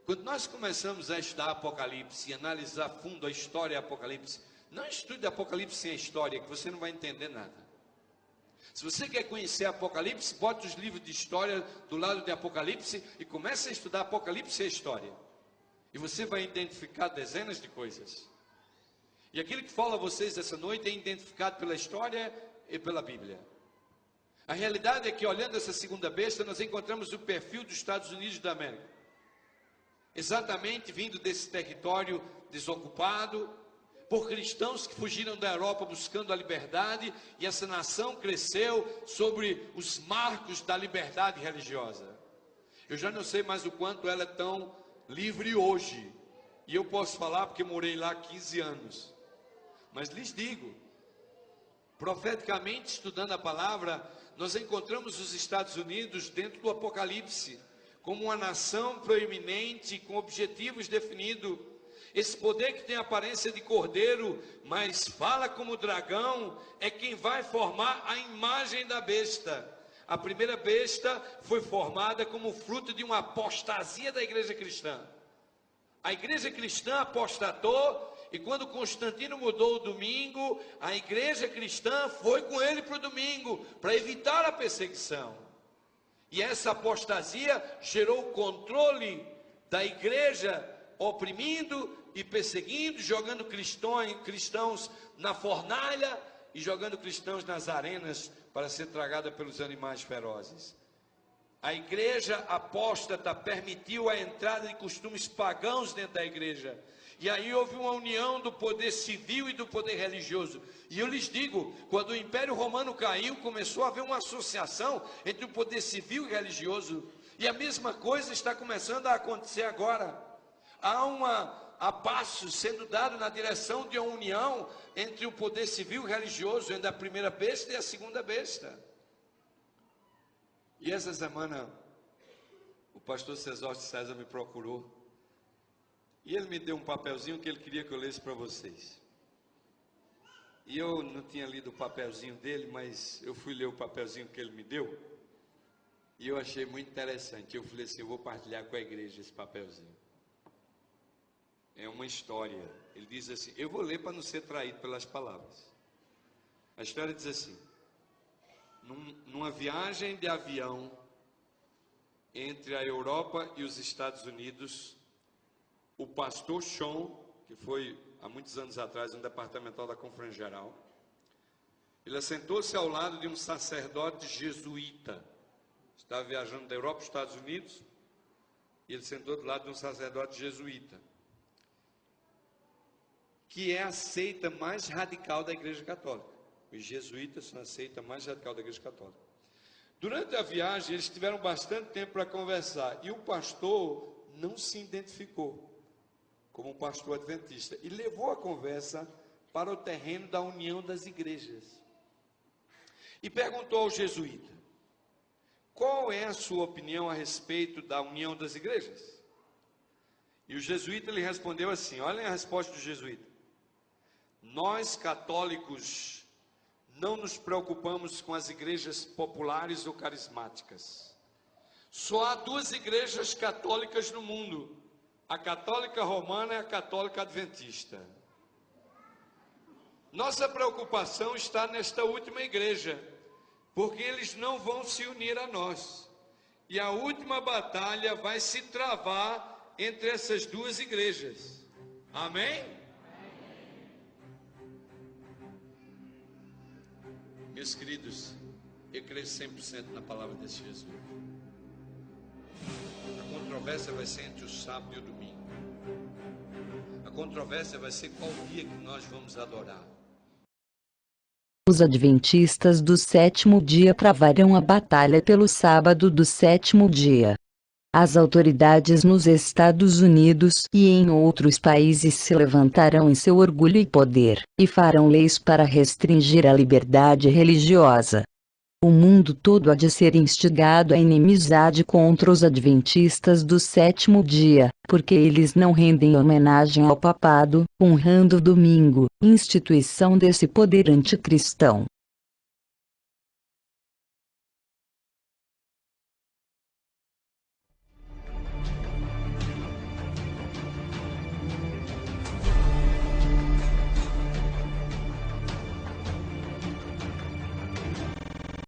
Quando nós começamos a estudar Apocalipse e analisar a fundo a história do Apocalipse, não estude Apocalipse sem a história, que você não vai entender nada. Se você quer conhecer Apocalipse, bote os livros de história do lado de Apocalipse e comece a estudar Apocalipse e a história. E você vai identificar dezenas de coisas. E aquilo que falo a vocês essa noite é identificado pela história e pela Bíblia. A realidade é que, olhando essa segunda besta, nós encontramos o perfil dos Estados Unidos da América. Exatamente vindo desse território desocupado, por cristãos que fugiram da Europa buscando a liberdade, e essa nação cresceu sobre os marcos da liberdade religiosa. Eu já não sei mais o quanto ela é tão livre hoje, e eu posso falar porque morei lá há 15 anos, mas lhes digo, profeticamente estudando a palavra, nós encontramos os Estados Unidos dentro do Apocalipse, como uma nação proeminente, com objetivos definidos. Esse poder que tem a aparência de cordeiro, mas fala como dragão, é quem vai formar a imagem da besta. A primeira besta foi formada como fruto de uma apostasia da igreja cristã. A igreja cristã apostatou, e quando Constantino mudou o domingo, a igreja cristã foi com ele para o domingo, para evitar a perseguição. E essa apostasia gerou o controle da igreja, oprimindo e perseguindo, jogando cristãos na fornalha e jogando cristãos nas arenas para ser tragada pelos animais ferozes. A igreja apóstata permitiu a entrada de costumes pagãos dentro da igreja. E aí houve uma união do poder civil e do poder religioso. E eu lhes digo, quando o Império Romano caiu, começou a haver uma associação entre o poder civil e religioso. E a mesma coisa está começando a acontecer agora. Há passos sendo dados na direção de uma união entre o poder civil e religioso, entre a primeira besta e a segunda besta. E essa semana, o pastor César me procurou. E ele me deu um papelzinho que ele queria que eu lesse para vocês. E eu não tinha lido o papelzinho dele, mas eu fui ler o papelzinho que ele me deu. E eu achei muito interessante. Eu falei assim, eu vou partilhar com a igreja esse papelzinho. É uma história. Ele diz assim, eu vou ler para não ser traído pelas palavras. A história diz assim, numa viagem de avião entre a Europa e os Estados Unidos, o pastor Sean, que foi há muitos anos atrás um departamental da Conferência Geral, ele assentou-se ao lado de um sacerdote jesuíta. Estava viajando da Europa para os Estados Unidos, e ele sentou do lado de um sacerdote jesuíta, que é a seita mais radical da Igreja Católica. Os jesuítas são a seita mais radical da Igreja Católica. Durante a viagem, eles tiveram bastante tempo para conversar, e o pastor não se identificou como um pastor adventista, e levou a conversa para o terreno da união das igrejas. E perguntou ao jesuíta, qual é a sua opinião a respeito da união das igrejas? E o jesuíta lhe respondeu assim, olhem a resposta do jesuíta. Nós católicos não nos preocupamos com as igrejas populares ou carismáticas. Só há duas igrejas católicas no mundo, a católica romana e a católica adventista. Nossa preocupação está nesta última igreja, porque eles não vão se unir a nós. E a última batalha vai se travar entre essas duas igrejas. Amém? Meus queridos, eu creio 100% na palavra desse Jesus. A controvérsia vai ser entre o sábado e o domingo. A controvérsia vai ser qual dia que nós vamos adorar. Os adventistas do sétimo dia travarão a batalha pelo sábado do sétimo dia. As autoridades nos Estados Unidos e em outros países se levantarão em seu orgulho e poder, e farão leis para restringir a liberdade religiosa. O mundo todo há de ser instigado à inimizade contra os adventistas do sétimo dia, porque eles não rendem homenagem ao papado, honrando o domingo, instituição desse poder anticristão.